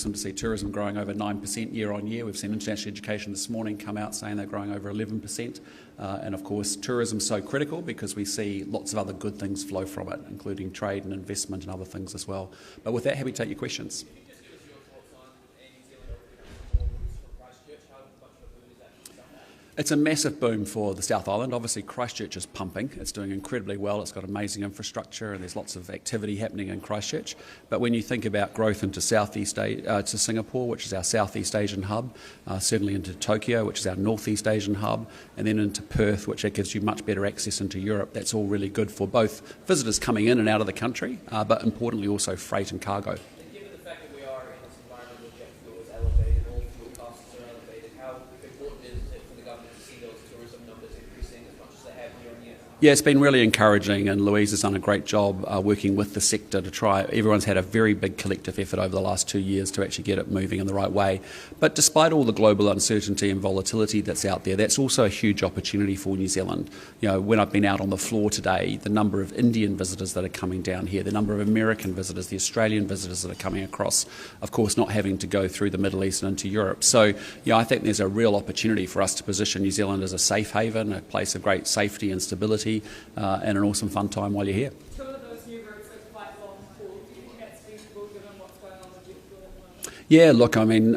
To see tourism growing over 9% year on year. We've seen international education this morning come out saying they're growing over 11%. And of course, tourism's so critical because we see lots of other good things flow from it, including trade and investment and other things as well. But with that, happy to take your questions. It's a massive boom for the South Island. Obviously, Christchurch is pumping. It's doing incredibly well. It's got amazing infrastructure and there's lots of activity happening in Christchurch. But when you think about growth into to Singapore, which is our Southeast Asian hub, certainly into Tokyo, which is our Northeast Asian hub, and then into Perth, which gives you much better access into Europe, that's all really good for both visitors coming in and out of the country, but importantly also freight and cargo. Given the fact that we are in this environment where jet fuel is elevated, all fuel costs are elevated, how important is it for the government to see those tourism numbers increasing as much as they have year on year? Yeah, it's been really encouraging, and Louise has done a great job working with the sector to try. Everyone's had a very big collective effort over the last 2 years to actually get it moving in the right way. But despite all the global uncertainty and volatility that's out there, that's also a huge opportunity for New Zealand. You know, when I've been out on the floor today, the number of Indian visitors that are coming down here, the number of American visitors, the Australian visitors that are coming across, of course not having to go through the Middle East and into Europe. So, yeah, I think there's a real opportunity for us to position New Zealand as a safe haven, a place of great safety and stability, and an awesome fun time while you're here. Two of those new routes are quite long haul. Do you think that's feasible given what's going on with jet fuel at the moment? Yeah, look, I mean,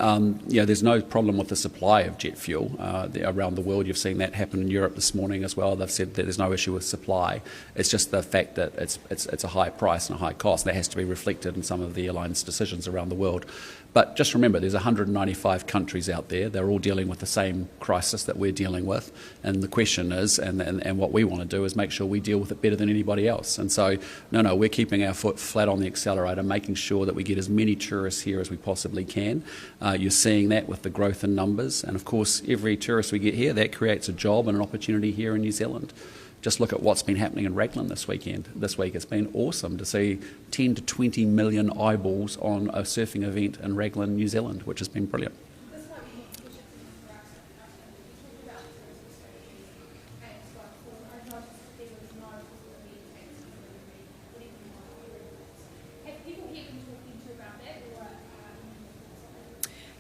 there's no problem with the supply of jet fuel around the world. You've seen that happen in Europe this morning as well. They've said that there's no issue with supply. It's just the fact that it's a high price and a high cost. That has to be reflected in some of the airlines' decisions around the world. But just remember, there's 195 countries out there. They're all dealing with the same crisis that we're dealing with. And the question is, and what we want to do is make sure we deal with it better than anybody else. And so, no, we're keeping our foot flat on the accelerator, making sure that we get as many tourists here as we possibly can. You're seeing that with the growth in numbers. And of course, every tourist we get here, that creates a job and an opportunity here in New Zealand. Just look at what's been happening in Raglan this week. It's been awesome to see 10 to 20 million eyeballs on a surfing event in Raglan, New Zealand, which has been brilliant.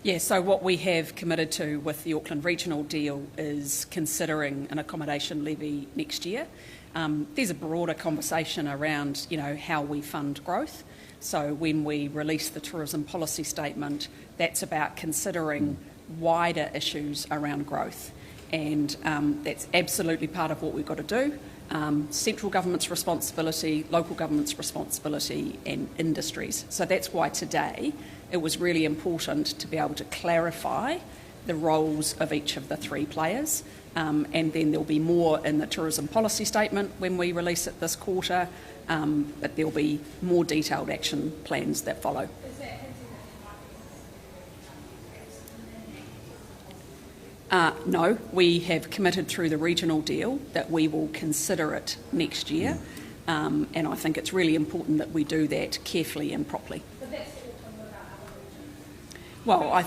Yeah, so what we have committed to with the Auckland Regional deal is considering an accommodation levy next year. There's a broader conversation around, how we fund growth. So when we release the tourism policy statement, that's about considering wider issues around growth. And that's absolutely part of what we've got to do. Central government's responsibility, local government's responsibility, and industries. So that's why today it was really important to be able to clarify the roles of each of the three players. And then there'll be more in the tourism policy statement when we release it this quarter, but there'll be more detailed action plans that follow. No, we have committed through the regional deal that we will consider it next year, and I think it's really important that we do that carefully and properly. Well,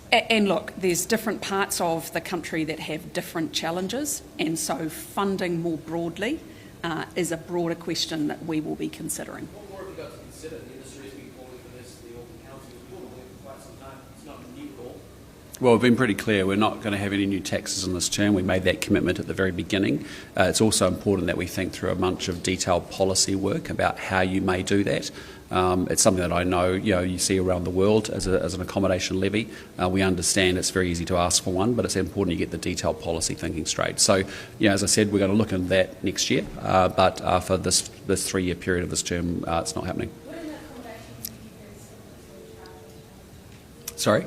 and look, there's different parts of the country that have different challenges, and so funding more broadly is a broader question that we will be considering. What more have you got to consider? The industry has been calling for this, the Auckland Council has been calling for quite some time. It's not a new call. Well, we've been pretty clear. We're not going to have any new taxes in this term. We made that commitment at the very beginning. It's also important that we think through a bunch of detailed policy work about how you may do that. It's something that I know you see around the world as an accommodation levy. We understand it's very easy to ask for one, but it's important you get the detailed policy thinking straight. So, as I said, we're going to look into that next year, but for this 3-year period of this term, it's not happening. Sorry?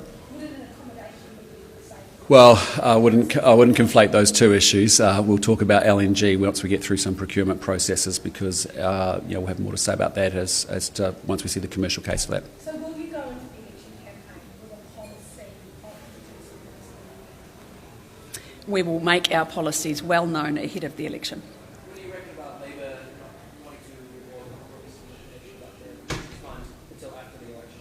Well, I wouldn't conflate those two issues. We'll talk about LNG once we get through some procurement processes, because we'll have more to say about that as to once we see the commercial case for that. So will you go into the election campaign with a policy of We will make our policies well known ahead of the election. What do you reckon about Labour not wanting to reward this initiative until after the election?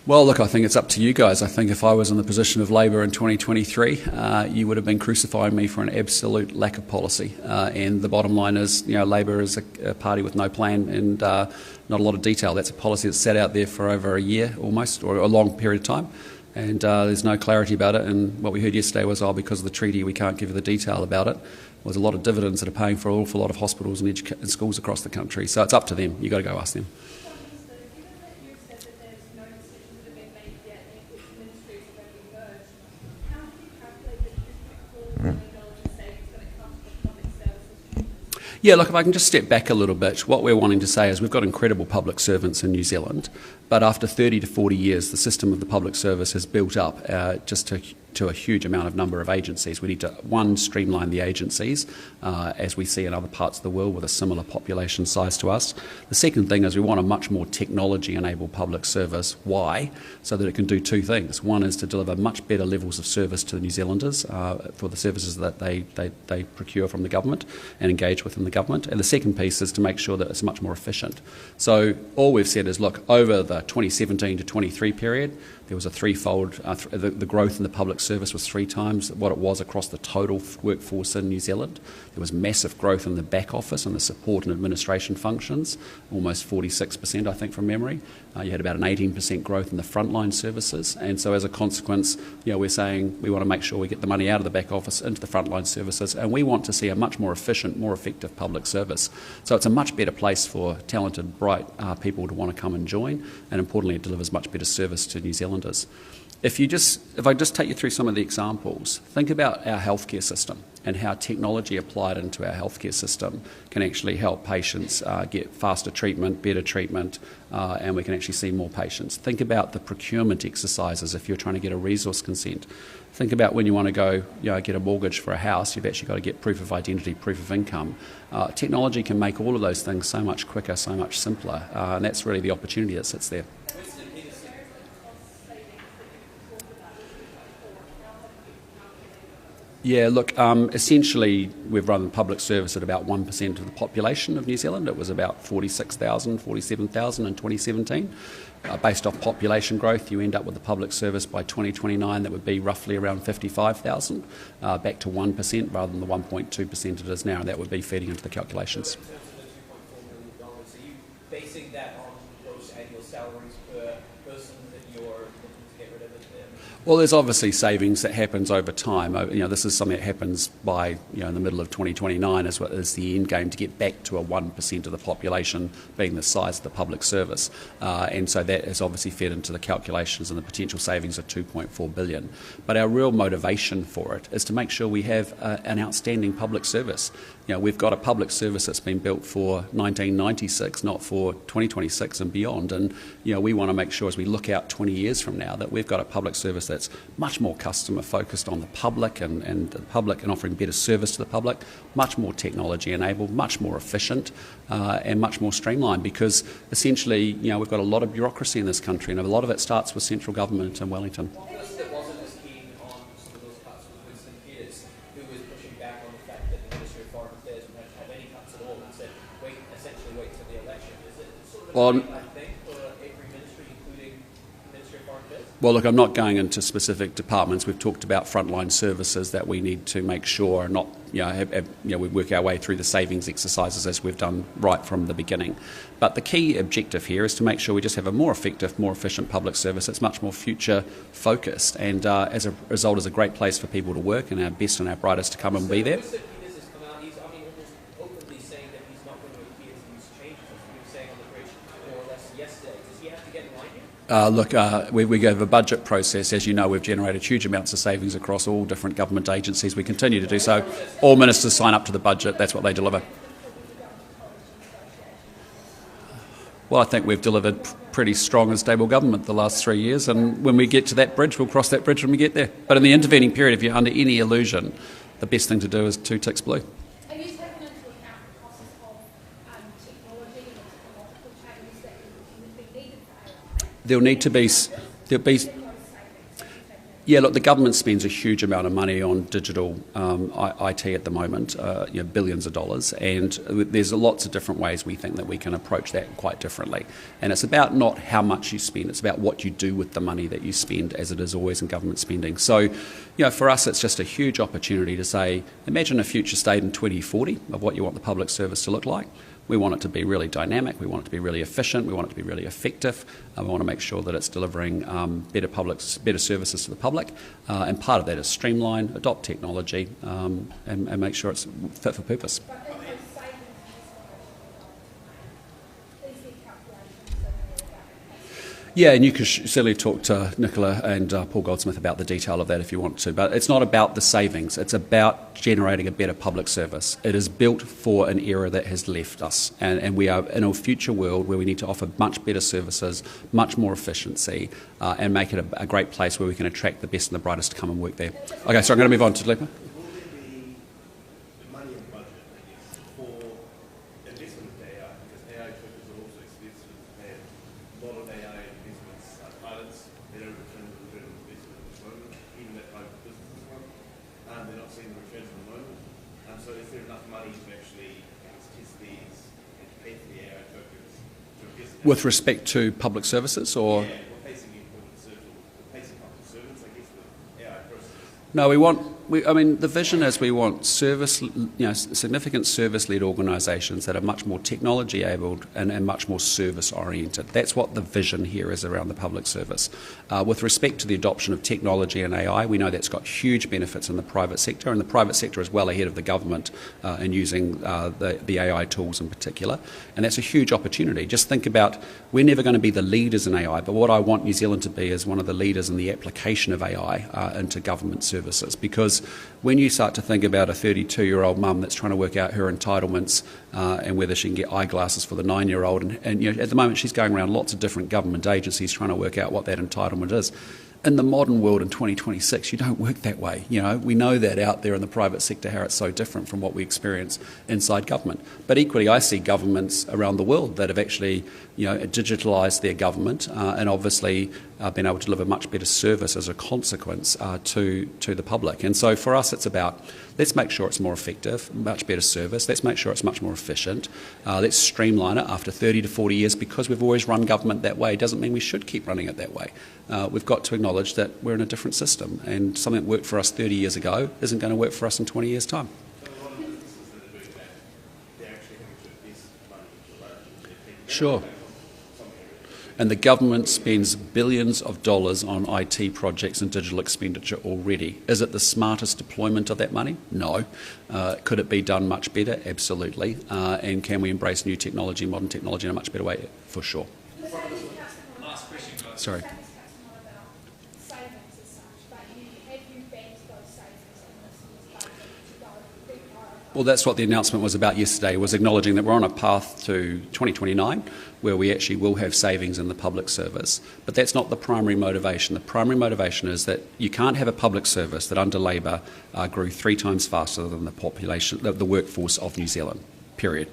Well, look, I think it's up to you guys. I think if I was in the position of Labor in 2023, you would have been crucifying me for an absolute lack of policy. And the bottom line is, Labor is a party with no plan and not a lot of detail. That's a policy that's sat out there for over a year almost, or a long period of time. And there's no clarity about it. And what we heard yesterday was, because of the treaty, we can't give you the detail about it. There's a lot of dividends that are paying for an awful lot of hospitals and schools across the country. So it's up to them. You've got to go ask them. Yeah, look, if I can just step back a little bit, what we're wanting to say is we've got incredible public servants in New Zealand, but after 30 to 40 years, the system of the public service has built up just to a huge amount of number of agencies. We need to, one, streamline the agencies, as we see in other parts of the world with a similar population size to us. The second thing is we want a much more technology-enabled public service. Why? So that it can do two things. One is to deliver much better levels of service to the New Zealanders for the services that they procure from the government and engage with in the government. And the second piece is to make sure that it's much more efficient. So all we've said is, look, over the 2017 to 23 period, there was a threefold, the growth in the public service was 3 times what it was across the total workforce in New Zealand. There was massive growth in the back office and the support and administration functions, almost 46%, I think, from memory. You had about an 18% growth in the frontline services. And so as a consequence, we're saying we want to make sure we get the money out of the back office into the frontline services, and we want to see a much more efficient, more effective public service. So it's a much better place for talented, bright people to want to come and join, and importantly, it delivers much better service to New Zealanders. If I just take you through some of the examples, think about our healthcare system and how technology applied into our healthcare system can actually help patients get faster treatment, better treatment, and we can actually see more patients. Think about the procurement exercises if you're trying to get a resource consent. Think about when you want to go get a mortgage for a house, you've actually got to get proof of identity, proof of income. Technology can make all of those things so much quicker, so much simpler, and that's really the opportunity that sits there. Yeah, look, essentially we've run public service at about 1% of the population of New Zealand. It was about 46,000, 47,000 in 2017. Based off population growth, you end up with the public service by 2029 that would be roughly around 55,000, back to 1% rather than the 1.2% it is now, and that would be feeding into the calculations. In terms of the $2.4 million, are you basing that on gross annual salaries per person that you're looking to get rid of it there? Well, there's obviously savings that happens over time. This is something that happens by in the middle of 2029 is the end game to get back to a 1% of the population being the size of the public service. And so that is obviously fed into the calculations and the potential savings of $2.4 billion. But our real motivation for it is to make sure we have an outstanding public service. We've got a public service that's been built for 1996, not for 2026 and beyond. And we want to make sure as we look out 20 years from now that we've got a public service that's much more customer focused on the public and the public and offering better service to the public, much more technology enabled, much more efficient and much more streamlined, because essentially we've got a lot of bureaucracy in this country and a lot of it starts with central government in Wellington. Well, look, I'm not going into specific departments. We've talked about frontline services that we need to make sure not, we work our way through the savings exercises as we've done right from the beginning. But the key objective here is to make sure we just have a more effective, more efficient public service that's much more future focused, and as a result is a great place for people to work and our best and our brightest to come and be there. We go the budget process. As you know, we've generated huge amounts of savings across all different government agencies. We continue to do so. All ministers sign up to the budget. That's what they deliver. Well, I think we've delivered pretty strong and stable government the last 3 years, and when we get to that bridge, we'll cross that bridge when we get there. But in the intervening period, if you're under any illusion, the best thing to do is 2 ticks blue. Yeah, look, the government spends a huge amount of money on digital IT at the moment, billions of dollars, and there's lots of different ways we think that we can approach that quite differently. And it's about not how much you spend, it's about what you do with the money that you spend, as it is always in government spending. So, for us, it's just a huge opportunity to say, imagine a future state in 2040 of what you want the public service to look like. We want it to be really dynamic, we want it to be really efficient, we want it to be really effective, we want to make sure that it's delivering better services to the public, and part of that is streamline, adopt technology, and make sure it's fit for purpose. Yeah, and you can certainly talk to Nicola and Paul Goldsmith about the detail of that if you want to. But it's not about the savings. It's about generating a better public service. It is built for an era that has left us. And we are in a future world where we need to offer much better services, much more efficiency, and make it a great place where we can attract the best and the brightest to come and work there. Okay, so I'm going to move on to Lepa. With respect to public services, or? No, the vision is we want significant service-led organisations that are much more technology-enabled and much more service-oriented. That's what the vision here is around the public service. With respect to the adoption of technology and AI, we know that's got huge benefits in the private sector, and the private sector is well ahead of the government in using the AI tools in particular, and that's a huge opportunity. Just think about, we're never going to be the leaders in AI, but what I want New Zealand to be is one of the leaders in the application of AI into government services, because when you start to think about a 32-year-old mum that's trying to work out her entitlements and whether she can get eyeglasses for the 9-year-old, and at the moment she's going around lots of different government agencies trying to work out what that entitlement is. In the modern world in 2026, you don't work that way. We know that out there in the private sector, how it's so different from what we experience inside government. But equally, I see governments around the world that have actually, digitalised their government and obviously been able to deliver much better service as a consequence to the public. And so for us, it's about, let's make sure it's more effective, much better service. Let's make sure it's much more efficient. Let's streamline it after 30 to 40 years. Because we've always run government that way doesn't mean we should keep running it that way. We've got to acknowledge that we're in a different system, and something that worked for us 30 years ago isn't going to work for us in 20 years' time. Sure. And the government spends billions of dollars on IT projects and digital expenditure already. Is it the smartest deployment of that money? No. Could it be done much better? Absolutely. And can we embrace new technology, modern technology in a much better way? For sure. Sorry. Well, that's what the announcement was about yesterday, was acknowledging that we're on a path to 2029 where we actually will have savings in the public service. But that's not the primary motivation. The primary motivation is that you can't have a public service that under Labour grew 3 times faster than the population, the workforce of New Zealand, period.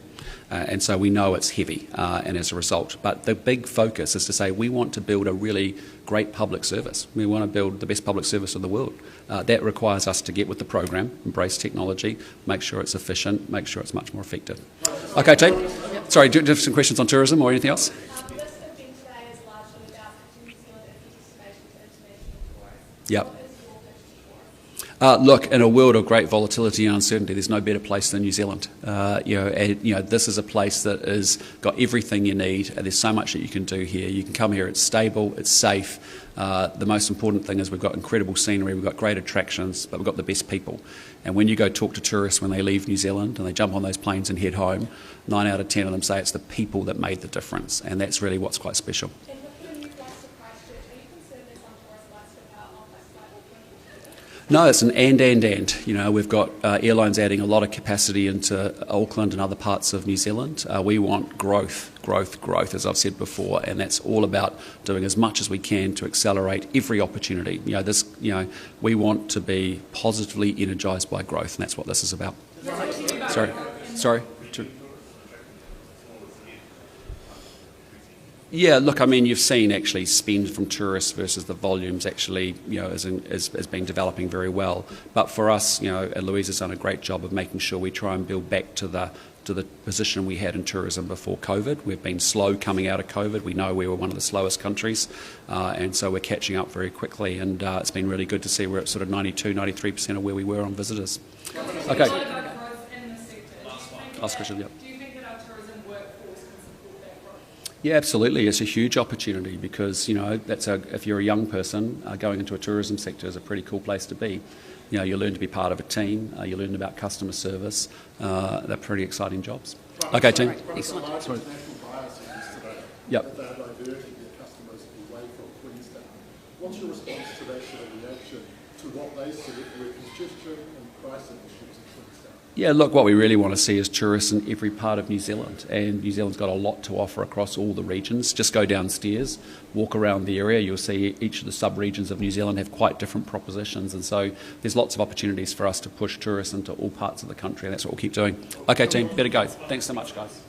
And so we know it's heavy, and as a result. But the big focus is to say we want to build a really great public service. We want to build the best public service in the world. That requires us to get with the program, embrace technology, make sure it's efficient, make sure it's much more effective. Okay, team. Yep. Sorry, do you have some questions on tourism or anything else? This event today is largely about New Zealand and participation in international tourism. Yep. What is your vision for it? Look, in a world of great volatility and uncertainty, there's no better place than New Zealand. This is a place that has got everything you need. There's so much that you can do here. You can come here, it's stable, it's safe. The most important thing is we've got incredible scenery, we've got great attractions, but we've got the best people. And when you go talk to tourists when they leave New Zealand and they jump on those planes and head home, 9 out of 10 of them say it's the people that made the difference. And that's really what's quite special. And with the new flights to Christchurch, are you concerned there's some tourist flights that are on that flight? No, it's an and. We've got airlines adding a lot of capacity into Auckland and other parts of New Zealand. We want growth, as I've said before, and that's all about doing as much as we can to accelerate every opportunity. We want to be positively energised by growth, and that's what this is about. Sorry. Yeah, look, I mean, you've seen actually spend from tourists versus the volumes actually, has been developing very well. But for us, Louise has done a great job of making sure we try and build back to the position we had in tourism before COVID. We've been slow coming out of COVID. We know we were one of the slowest countries, and so we're catching up very quickly. And it's been really good to see we're at sort of 92-93% of where we were on visitors. Okay. Last question, yep. Do you think that our tourism workforce can support that growth? Yeah, absolutely. It's a huge opportunity because, if you're a young person, going into a tourism sector is a pretty cool place to be. You learn to be part of a team, you learn about customer service. They're pretty exciting jobs. Okay, team. Excellent. International buyers yesterday. Yep. They're diverting their customers away from Queenstown. What's your response to that sort of reaction to what they see were congestion and pricing issues in Queenstown? Yeah, look, what we really want to see is tourists in every part of New Zealand, and New Zealand's got a lot to offer across all the regions. Just go downstairs, walk around the area, you'll see each of the sub-regions of New Zealand have quite different propositions, and so there's lots of opportunities for us to push tourists into all parts of the country, and that's what we'll keep doing. Okay, team, better go. Thanks so much, guys.